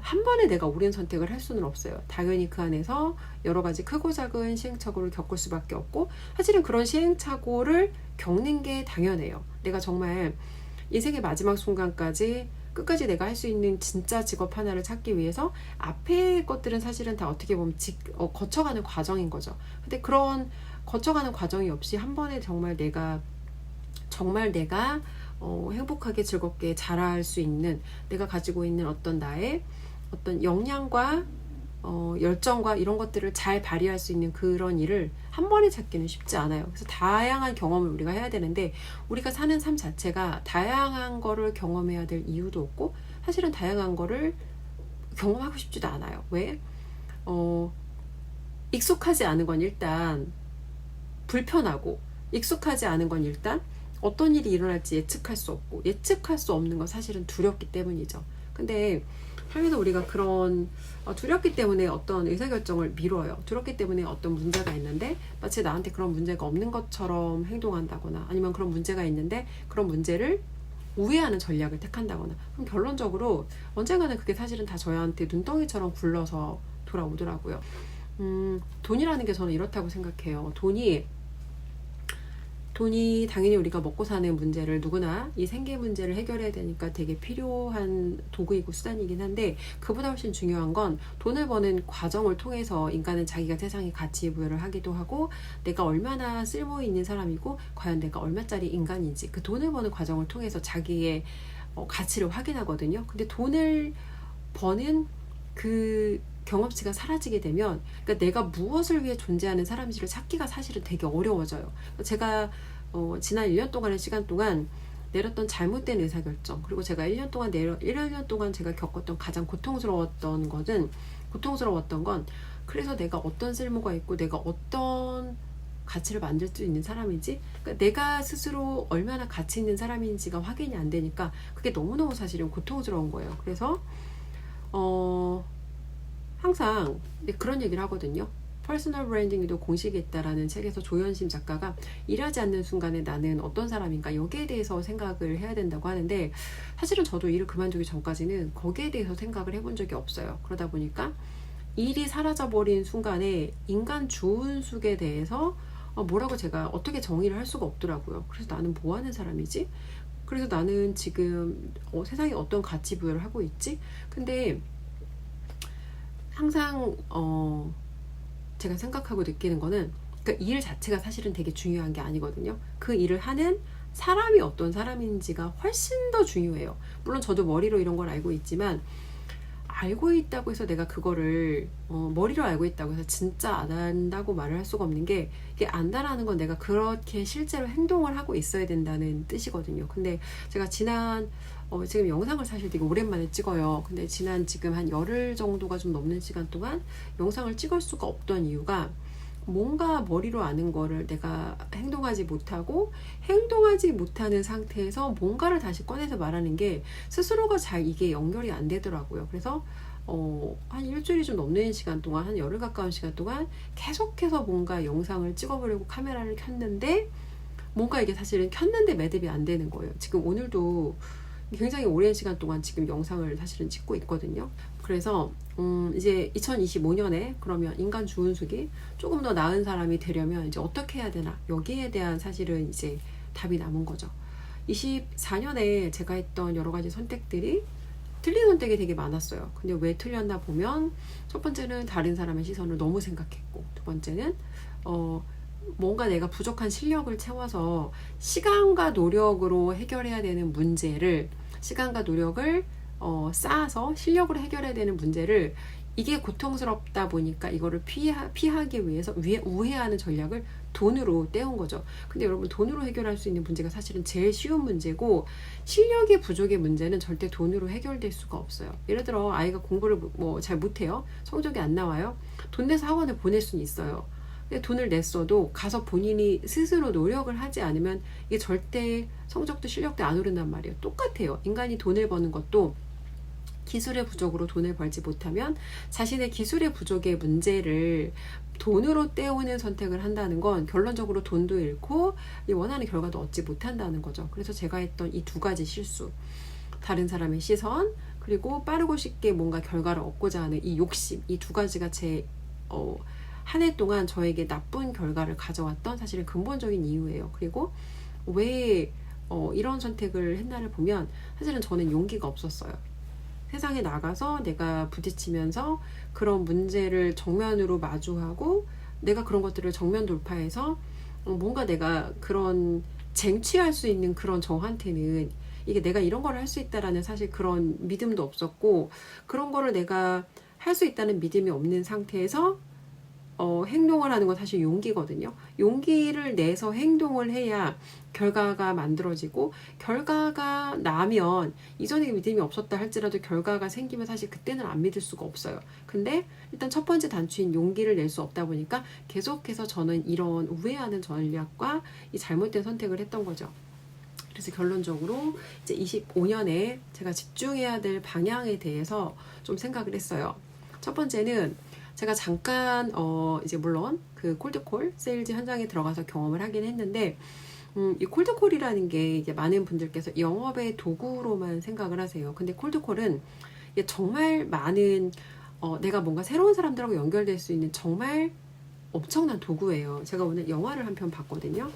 S1: 한 번에 내가 옳은 선택을 할 수는 없어요. 당연히 그 안에서 여러 가지 크고 작은 시행착오를 겪을 수밖에 없고, 사실은 그런 시행착오를 겪는 게 당연해요. 내가 정말 인생의 마지막 순간까지 끝까지 내가 할 수 있는 진짜 직업 하나를 찾기 위해서 앞에 것들은 사실은 다 어떻게 보면 거쳐가는 과정인 거죠. 근데 그런 거쳐가는 과정이 없이 한 번에 정말 내가 행복하게 즐겁게 자랄 수 있는, 내가 가지고 있는 어떤 나의 어떤 역량과 열정과 이런 것들을 잘 발휘할 수 있는 그런 일을 한 번에 찾기는 쉽지 않아요. 그래서 다양한 경험을 우리가 해야 되는데, 우리가 사는 삶 자체가 다양한 거를 경험해야 될 이유도 없고, 사실은 다양한 거를 경험하고 싶지도 않아요. 왜? 익숙하지 않은 건 일단 불편하고 익숙하지 않은 건 일단 어떤 일이 일어날지 예측할 수 없고 예측할 수 없는 건 사실은 두렵기 때문이죠. 근데 삶에서 우리가 그런 두렵기 때문에 어떤 의사결정을 미뤄요. 두렵기 때문에 어떤 문제가 있는데 마치 나한테 그런 문제가 없는 것처럼 행동한다거나 아니면 그런 문제가 있는데 그런 문제를 우회하는 전략을 택한다거나 그럼 결론적으로 언젠가는 그게 사실은 다 저희한테 눈덩이처럼 굴러서 돌아오더라고요. 돈이라는 게 저는 이렇다고 생각해요. 돈이 당연히 우리가 먹고 사는 문제를 누구나 이 생계 문제를 해결해야 되니까 되게 필요한 도구이고 수단이긴 한데 그보다 훨씬 중요한 건 돈을 버는 과정을 통해서 인간은 자기가 세상에 가치 부여를 하기도 하고 내가 얼마나 쓸모 있는 사람이고 과연 내가 얼마짜리 인간인지 그 돈을 버는 과정을 통해서 자기의 가치를 확인하거든요. 근데 돈을 버는 그 경험치가 사라지게 되면 그러니까 내가 무엇을 위해 존재하는 사람인지를 찾기가 사실은 되게 어려워져요. 제가 지난 1년 동안의 시간 동안 내렸던 잘못된 의사결정 그리고 제가 1년 동안 제가 겪었던 가장 고통스러웠던 건 그래서 내가 어떤 쓸모가 있고 내가 어떤 가치를 만들 수 있는 사람인지 그러니까 내가 스스로 얼마나 가치 있는 사람인지가 확인이 안 되니까 그게 너무너무 사실은 고통스러운 거예요. 그래서 항상 그런 얘기를 하거든요. 퍼스널 브랜딩에도 공식이 있다라는 책에서 조현심 작가가 일하지 않는 순간에 나는 어떤 사람인가 여기에 대해서 생각을 해야 된다고 하는데 사실은 저도 일을 그만두기 전까지는 거기에 대해서 생각을 해본 적이 없어요. 그러다 보니까 일이 사라져버린 순간에 인간 주은숙에 대해서 뭐라고 제가 어떻게 정의를 할 수가 없더라고요. 그래서 나는 뭐 하는 사람이지? 그래서 나는 지금 세상에 어떤 가치 부여를 하고 있지? 근데 항상 제가 생각하고 느끼는 거는 그러니까 일 자체가 사실은 되게 중요한 게 아니거든요. 그 일을 하는 사람이 어떤 사람인지가 훨씬 더 중요해요. 물론 저도 머리로 이런 걸 알고 있지만 알고 있다고 해서 내가 그거를 머리로 알고 있다고 해서 진짜 안 한다고 말을 할 수가 없는 게 이게 안다라는 건 내가 그렇게 실제로 행동을 하고 있어야 된다는 뜻이거든요. 근데 제가 지금 영상을 사실 되게 오랜만에 찍어요. 근데 지금 한 열흘 정도가 좀 넘는 시간 동안 영상을 찍을 수가 없던 이유가 뭔가 머리로 아는 거를 내가 행동하지 못하는 상태에서 뭔가를 다시 꺼내서 말하는 게 스스로가 잘 이게 연결이 안 되더라고요. 그래서 한 일주일이 좀 넘는 시간 동안 한 열흘 가까운 시간 동안 계속해서 뭔가 영상을 찍어보려고 카메라를 켰는데 뭔가 이게 사실은 켰는데 매듭이 안 되는 거예요. 지금 오늘도 굉장히 오랜 시간 동안 지금 영상을 사실은 찍고 있거든요. 그래서 이제 2025년에 그러면 인간 주은숙이 조금 더 나은 사람이 되려면 이제 어떻게 해야 되나 여기에 대한 사실은 이제 답이 남은 거죠. 24년에 제가 했던 여러 가지 선택들이 틀린 선택이 되게 많았어요. 근데 왜 틀렸나 보면 첫 번째는 다른 사람의 시선을 너무 생각했고 두 번째는 뭔가 내가 부족한 실력을 채워서 시간과 노력으로 해결해야 되는 문제를 시간과 노력을 쌓아서 실력으로 해결해야 되는 문제를 이게 고통스럽다 보니까 이거를 피하기 위해서 우회하는 전략을 돈으로 떼온 거죠. 근데 여러분 돈으로 해결할 수 있는 문제가 사실은 제일 쉬운 문제고 실력의 부족의 문제는 절대 돈으로 해결될 수가 없어요. 예를 들어 아이가 공부를 잘 못해요. 성적이 안 나와요. 돈 내서 학원을 보낼 수는 있어요. 돈을 냈어도 가서 본인이 스스로 노력을 하지 않으면 이게 절대 성적도 실력도 안 오른단 말이에요. 똑같아요. 인간이 돈을 버는 것도 기술의 부족으로 돈을 벌지 못하면 자신의 기술의 부족의 문제를 돈으로 떼우는 선택을 한다는 건 결론적으로 돈도 잃고 원하는 결과도 얻지 못한다는 거죠. 그래서 제가 했던 이 두 가지 실수, 다른 사람의 시선 그리고 빠르고 쉽게 뭔가 결과를 얻고자 하는 이 욕심, 이 두 가지가 한 해 동안 저에게 나쁜 결과를 가져왔던 사실은 근본적인 이유예요. 그리고 왜 이런 선택을 했나를 보면 사실은 저는 용기가 없었어요. 세상에 나가서 내가 부딪히면서 그런 문제를 정면으로 마주하고 내가 그런 것들을 정면 돌파해서 뭔가 내가 그런 쟁취할 수 있는 그런 저한테는 이게 내가 이런 걸 할 수 있다라는 사실 그런 믿음도 없었고 그런 거를 내가 할 수 있다는 믿음이 없는 상태에서 행동을 하는 건 사실 용기거든요. 용기를 내서 행동을 해야 결과가 만들어지고, 결과가 나면 이전에 믿음이 없었다 할지라도 결과가 생기면 사실 그때는 안 믿을 수가 없어요. 근데 일단 첫 번째 단추인 용기를 낼 수 없다 보니까 계속해서 저는 이런 우회하는 전략과 이 잘못된 선택을 했던 거죠. 그래서 결론적으로 이제 25년에 제가 집중해야 될 방향에 대해서 좀 생각을 했어요. 첫 번째는 제가 잠깐 이제 물론 그 콜드콜 세일즈 현장에 들어가서 경험을 하긴 했는데, 이 콜드콜이라는 게 이제 많은 분들께서 영업의 도구로만 생각을 하세요. 근데 콜드콜은 정말 많은 내가 뭔가 새로운 사람들하고 연결될 수 있는 정말 엄청난 도구예요. 제가 오늘 영화를 한 편 봤거든요.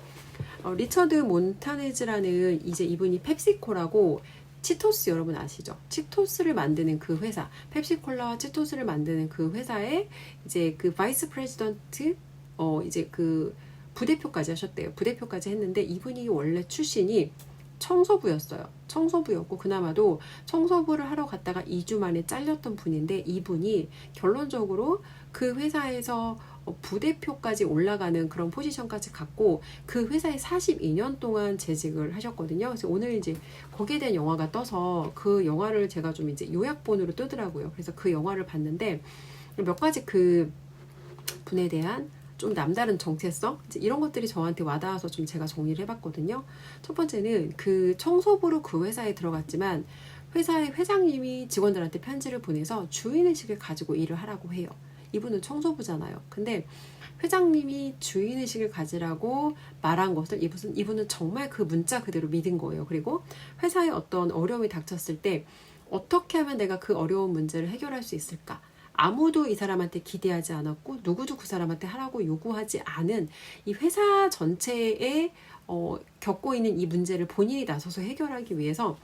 S1: 리처드 몬타네즈라는 이제 이분이 펩시코라고, 치토스 여러분 아시죠? 치토스를 만드는 그 회사, 펩시콜라와 치토스를 만드는 그 회사에 이제 그 바이스 프레지던트 이제 그 부대표까지 하셨대요. 부대표까지 했는데 이분이 원래 출신이 청소부였어요. 청소부였고 그나마도 청소부를 하러 갔다가 2주 만에 잘렸던 분인데, 이분이 결론적으로 그 회사에서 부대표까지 올라가는 그런 포지션까지 갖고 그 회사에 42년 동안 재직을 하셨거든요. 그래서 오늘 이제 거기에 대한 영화가 떠서 그 영화를 제가 좀 이제 요약본으로 뜨더라고요. 그래서 그 영화를 봤는데 몇 가지 그 분에 대한 좀 남다른 정체성, 이런 것들이 저한테 와닿아서 좀 제가 정리를 해봤거든요. 첫 번째는 그 청소부로 그 회사에 들어갔지만 회사의 회장님이 직원들한테 편지를 보내서 주인의식을 가지고 일을 하라고 해요. 이분은 청소부잖아요. 근데 회장님이 주인의식을 가지라고 말한 것을 이분은 정말 그 문자 그대로 믿은 거예요. 그리고 회사에 어떤 어려움이 닥쳤을 때 어떻게 하면 내가 그 어려운 문제를 해결할 수 있을까? 아무도 이 사람한테 기대하지 않았고 누구도 그 사람한테 하라고 요구하지 않은 이 회사 전체에 겪고 있는 이 문제를 본인이 나서서 해결하기 위해서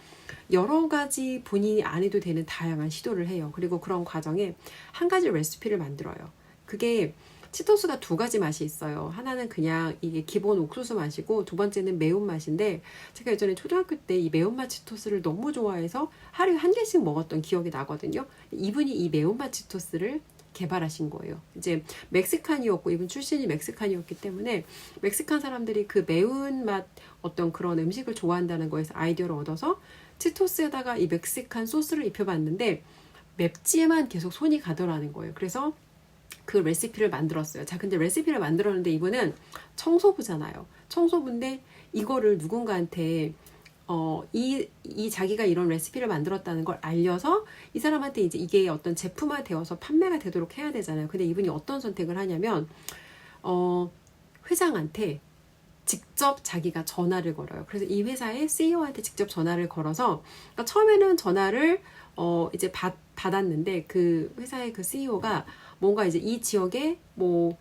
S1: 여러 가지 본인이 안 해도 되는 다양한 시도를 해요. 그리고 그런 과정에 한 가지 레시피를 만들어요. 그게 치토스가 두 가지 맛이 있어요. 하나는 그냥 이게 기본 옥수수 맛이고, 두 번째는 매운맛인데, 제가 예전에 초등학교 때 이 매운맛 치토스를 너무 좋아해서 하루에 한 개씩 먹었던 기억이 나거든요. 이분이 이 매운맛 치토스를 개발하신 거예요. 이제 멕시칸이었고, 이분 출신이 멕시칸이었기 때문에 멕시칸 사람들이 그 매운맛 어떤 그런 음식을 좋아한다는 거에서 아이디어를 얻어서 치토스에다가 이 멕시칸 소스를 입혀봤는데 맵지에만 계속 손이 가더라는 거예요. 그래서 그 레시피를 만들었어요. 자, 근데 레시피를 만들었는데 이분은 청소부잖아요. 청소부인데 이거를 누군가한테 이 자기가 이런 레시피를 만들었다는 걸 알려서 이 사람한테 이제 이게 어떤 제품화 되어서 판매가 되도록 해야 되잖아요. 근데 이분이 어떤 선택을 하냐면 회장한테 직접 자기가 전화를 걸어요. 그래서 이 회사의 CEO한테 직접 전화를 걸어서, 그러니까 처음에는 전화를 이제 받았는데 그 회사의 그 CEO가 뭔가 이제 이 지역의 뭐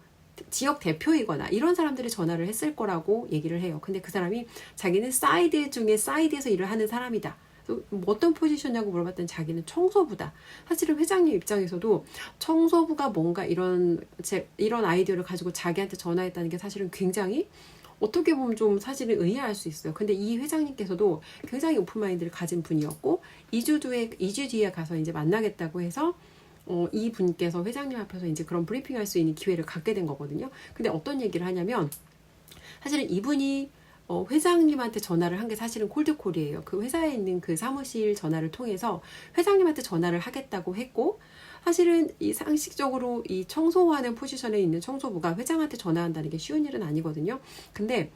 S1: 지역 대표이거나 이런 사람들이 전화를 했을 거라고 얘기를 해요. 근데 그 사람이 자기는 사이드 중에 사이드에서 일을 하는 사람이다. 뭐 어떤 포지션이냐고 물어봤더니 자기는 청소부다. 사실은 회장님 입장에서도 청소부가 뭔가 이런 아이디어를 가지고 자기한테 전화했다는 게 사실은 굉장히 어떻게 보면 좀 사실은 의아할 수 있어요. 근데 이 회장님께서도 굉장히 오픈마인드를 가진 분이었고 2주 뒤에 가서 이제 만나겠다고 해서 이 분께서 회장님 앞에서 이제 그런 브리핑 할 수 있는 기회를 갖게 된 거거든요. 근데 어떤 얘기를 하냐면, 사실은 이분이 회장님한테 전화를 한 게 사실은 콜드콜이에요. 그 회사에 있는 그 사무실 전화를 통해서 회장님한테 전화를 하겠다고 했고, 사실은 이 상식적으로 이 청소하는 포지션에 있는 청소부가 회장한테 전화한다는 게 쉬운 일은 아니거든요. 근데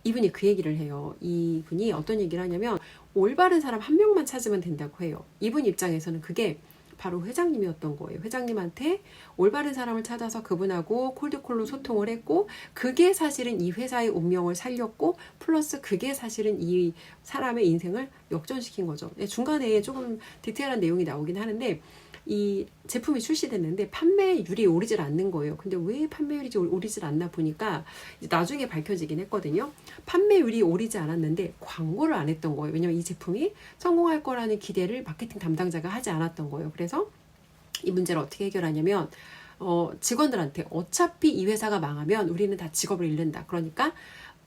S1: 이분이 그 얘기를 해요. 이분이 어떤 얘기를 하냐면 올바른 사람 한 명만 찾으면 된다고 해요. 이분 입장에서는 그게 바로 회장님이었던 거예요. 회장님한테 올바른 사람을 찾아서 그분하고 콜드콜로 소통을 했고, 그게 사실은 이 회사의 운명을 살렸고, 플러스 그게 사실은 이 사람의 인생을 역전시킨 거죠. 중간에 조금 디테일한 내용이 나오긴 하는데, 이 제품이 출시됐는데 판매율이 오르질 않는 거예요. 근데 왜 판매율이 오르질 않나 보니까 나중에 밝혀지긴 했거든요. 판매율이 오르지 않았는데 광고를 안 했던 거예요. 왜냐면 이 제품이 성공할 거라는 기대를 마케팅 담당자가 하지 않았던 거예요. 그래서 이 문제를 어떻게 해결하냐면 직원들한테 어차피 이 회사가 망하면 우리는 다 직업을 잃는다. 그러니까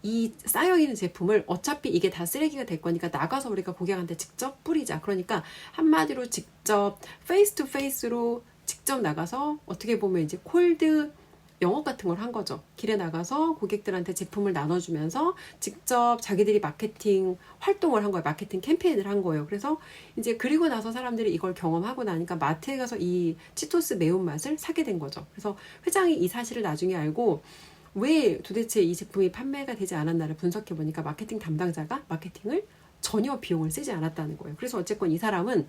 S1: 이 쌓여있는 제품을 어차피 이게 다 쓰레기가 될 거니까 나가서 우리가 고객한테 직접 뿌리자. 그러니까 한마디로 직접 페이스 투 페이스로 직접 나가서 어떻게 보면 이제 콜드 영업 같은 걸 한 거죠. 길에 나가서 고객들한테 제품을 나눠주면서 직접 자기들이 마케팅 활동을 한 거예요. 마케팅 캠페인을 한 거예요. 그래서 이제 그리고 나서 사람들이 이걸 경험하고 나니까 마트에 가서 이 치토스 매운맛을 사게 된 거죠. 그래서 회장이 이 사실을 나중에 알고 왜 도대체 이 제품이 판매가 되지 않았나를 분석해 보니까 마케팅 담당자가 마케팅을 전혀 비용을 쓰지 않았다는 거예요. 그래서 어쨌건 이 사람은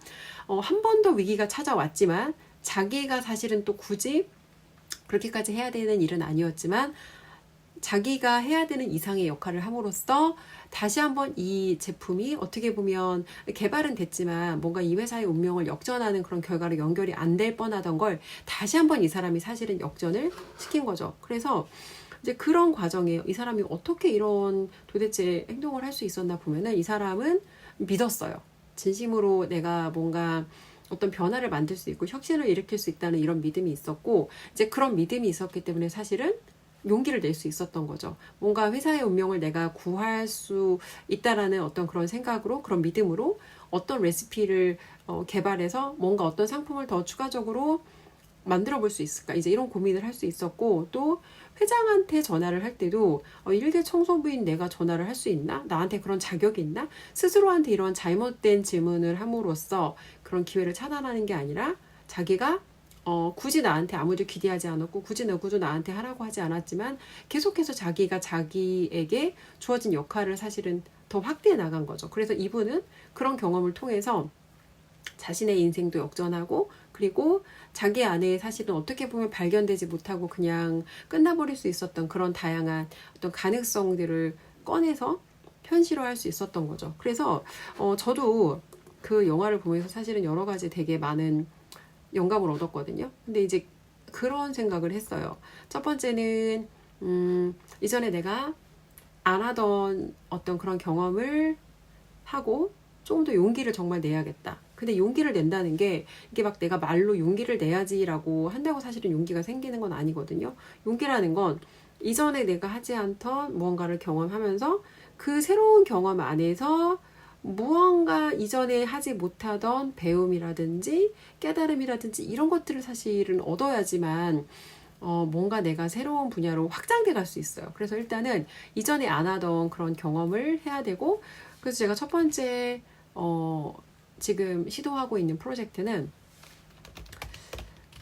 S1: 한 번 더 위기가 찾아왔지만 자기가 사실은 또 굳이 그렇게까지 해야 되는 일은 아니었지만 자기가 해야 되는 이상의 역할을 함으로써 다시 한번 이 제품이 어떻게 보면 개발은 됐지만 뭔가 이 회사의 운명을 역전하는 그런 결과로 연결이 안 될 뻔하던 걸 다시 한번 이 사람이 사실은 역전을 시킨 거죠. 그래서 이제 그런 과정에 이 사람이 어떻게 이런 도대체 행동을 할 수 있었나 보면은 이 사람은 믿었어요. 진심으로 내가 뭔가 어떤 변화를 만들 수 있고 혁신을 일으킬 수 있다는 이런 믿음이 있었고 이제 그런 믿음이 있었기 때문에 사실은 용기를 낼 수 있었던 거죠. 뭔가 회사의 운명을 내가 구할 수 있다라는 어떤 그런 생각으로 그런 믿음으로 어떤 레시피를 개발해서 뭔가 어떤 상품을 더 추가적으로 만들어 볼 수 있을까 이제 이런 고민을 할 수 있었고 또 회장한테 전화를 할 때도 일개 청소부인 내가 전화를 할 수 있나? 나한테 그런 자격이 있나? 스스로한테 이런 잘못된 질문을 함으로써 그런 기회를 차단하는 게 아니라 자기가 굳이 나한테 아무도 기대하지 않았고 굳이 누구도 나한테 하라고 하지 않았지만 계속해서 자기가 자기에게 주어진 역할을 사실은 더 확대해 나간 거죠. 그래서 이분은 그런 경험을 통해서 자신의 인생도 역전하고 그리고 자기 안에 사실은 어떻게 보면 발견되지 못하고 그냥 끝나버릴 수 있었던 그런 다양한 어떤 가능성들을 꺼내서 현실화할 수 있었던 거죠. 그래서 저도 그 영화를 보면서 사실은 여러 가지 되게 많은 영감을 얻었거든요. 근데 이제 그런 생각을 했어요. 첫 번째는 이전에 내가 안 하던 어떤 그런 경험을 하고 조금 더 용기를 정말 내야겠다. 근데 용기를 낸다는 게 이게 막 내가 말로 용기를 내야지라고 한다고 사실은 용기가 생기는 건 아니거든요. 용기라는 건 이전에 내가 하지 않던 무언가를 경험하면서 그 새로운 경험 안에서 무언가 이전에 하지 못하던 배움이라든지 깨달음이라든지 이런 것들을 사실은 얻어야지만 뭔가 내가 새로운 분야로 확장돼 갈 수 있어요. 그래서 일단은 이전에 안 하던 그런 경험을 해야 되고 그래서 제가 첫 번째 지금 시도하고 있는 프로젝트는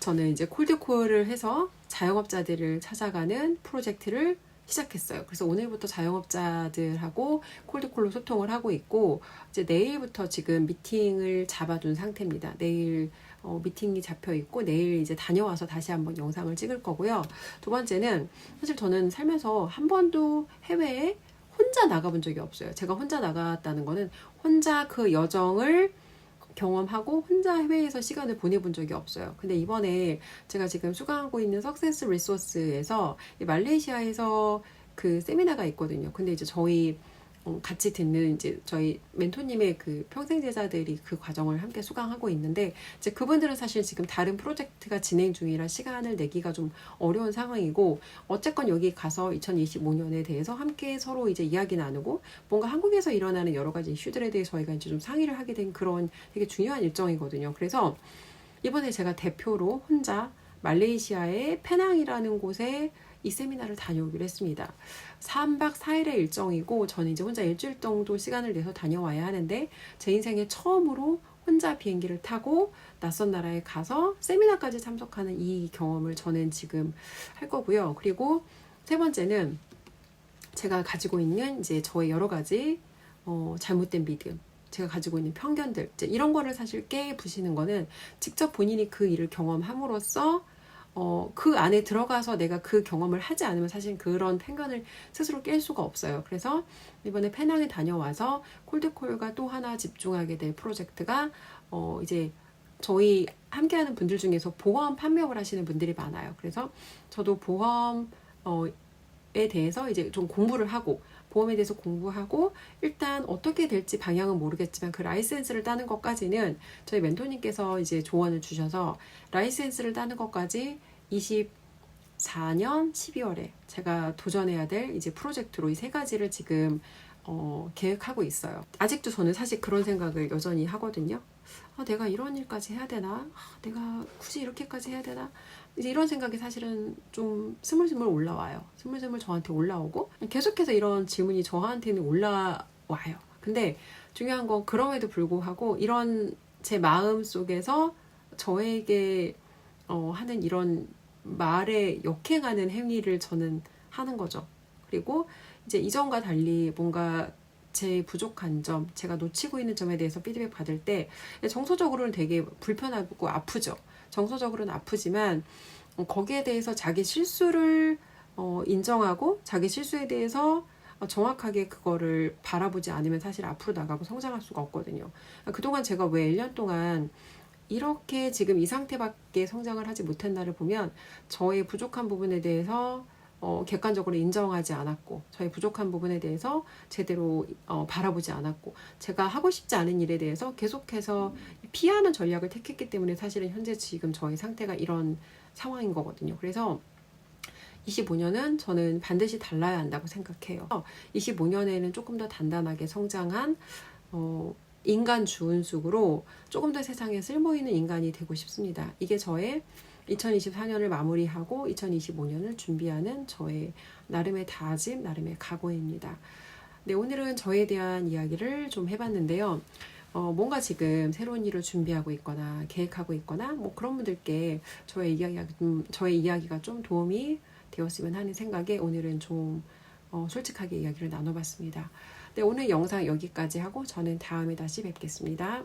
S1: 저는 이제 콜드콜을 해서 자영업자들을 찾아가는 프로젝트를 시작했어요. 그래서 오늘부터 자영업자들하고 콜드콜로 소통을 하고 있고 이제 내일부터 지금 미팅을 잡아둔 상태입니다. 내일 미팅이 잡혀 있고 내일 이제 다녀와서 다시 한번 영상을 찍을 거고요. 두 번째는 사실 저는 살면서 한 번도 해외에 혼자 나가본 적이 없어요. 제가 혼자 나갔다는 거는 혼자 그 여정을 경험하고 혼자 해외에서 시간을 보내본 적이 없어요. 근데 이번에 제가 지금 수강하고 있는 석세스 리소스에서 말레이시아에서 그 세미나가 있거든요. 근데 이제 저희 같이 듣는 이제 저희 멘토님의 그 평생 제자들이 그 과정을 함께 수강하고 있는데 이제 그분들은 사실 지금 다른 프로젝트가 진행 중이라 시간을 내기가 좀 어려운 상황이고 어쨌건 여기 가서 2025년에 대해서 함께 서로 이제 이야기 나누고 뭔가 한국에서 일어나는 여러 가지 이슈들에 대해 저희가 이제 좀 상의를 하게 된 그런 되게 중요한 일정이거든요. 그래서 이번에 제가 대표로 혼자 말레이시아의 페낭이라는 곳에 이 세미나를 다녀오기로 했습니다. 3박 4일의 일정이고 저는 이제 혼자 일주일 정도 시간을 내서 다녀와야 하는데 제 인생에 처음으로 혼자 비행기를 타고 낯선 나라에 가서 세미나까지 참석하는 이 경험을 저는 지금 할 거고요. 그리고 세 번째는 제가 가지고 있는 이제 저의 여러 가지 잘못된 믿음 제가 가지고 있는 편견들 이제 이런 거를 사실 깨부시는 거는 직접 본인이 그 일을 경험함으로써 그 안에 들어가서 내가 그 경험을 하지 않으면 사실 그런 편견을 스스로 깰 수가 없어요. 그래서 이번에 페낭에 다녀와서 콜드콜과 또 하나 집중하게 될 프로젝트가 이제 저희 함께하는 분들 중에서 보험 판매업을 하시는 분들이 많아요. 그래서 저도 보험에 대해서 이제 좀 공부를 하고 보험에 대해서 공부하고 일단 어떻게 될지 방향은 모르겠지만 그 라이센스를 따는 것까지는 저희 멘토님께서 이제 조언을 주셔서 라이센스를 따는 것까지 24년 12월에 제가 도전해야 될 이제 프로젝트로 이 세 가지를 지금 계획하고 있어요. 아직도 저는 사실 그런 생각을 여전히 하거든요. 내가 이런 일까지 해야 되나? 내가 굳이 이렇게까지 해야 되나? 이제 이런 생각이 사실은 좀 스물스물 올라와요. 스물스물 저한테 올라오고 계속해서 이런 질문이 저한테는 올라와요. 근데 중요한 건 그럼에도 불구하고 이런 제 마음 속에서 저에게 하는 이런 말에 역행하는 행위를 저는 하는 거죠. 그리고 이제 이전과 달리 뭔가 제 부족한 점, 제가 놓치고 있는 점에 대해서 피드백 받을 때 정서적으로는 되게 불편하고 아프죠. 정서적으로는 아프지만 거기에 대해서 자기 실수를 인정하고 자기 실수에 대해서 정확하게 그거를 바라보지 않으면 사실 앞으로 나가고 성장할 수가 없거든요. 그동안 제가 왜 1년 동안 이렇게 지금 이 상태밖에 성장을 하지 못했나를 보면 저의 부족한 부분에 대해서 객관적으로 인정하지 않았고 저의 부족한 부분에 대해서 제대로 바라보지 않았고 제가 하고 싶지 않은 일에 대해서 계속해서 피하는 전략을 택했기 때문에 사실은 현재 지금 저의 상태가 이런 상황인 거거든요. 그래서 25년은 저는 반드시 달라야 한다고 생각해요. 25년에는 조금 더 단단하게 성장한 인간 주은숙으로 조금 더 세상에 쓸모있는 인간이 되고 싶습니다. 이게 저의 2024년을 마무리하고 2025년을 준비하는 저의 나름의 다짐, 나름의 각오입니다. 네, 오늘은 저에 대한 이야기를 좀 해봤는데요. 뭔가 지금 새로운 일을 준비하고 있거나 계획하고 있거나 뭐 그런 분들께 저의 이야기가 좀 도움이 되었으면 하는 생각에 오늘은 좀 솔직하게 이야기를 나눠봤습니다. 네, 오늘 영상 여기까지 하고 저는 다음에 다시 뵙겠습니다.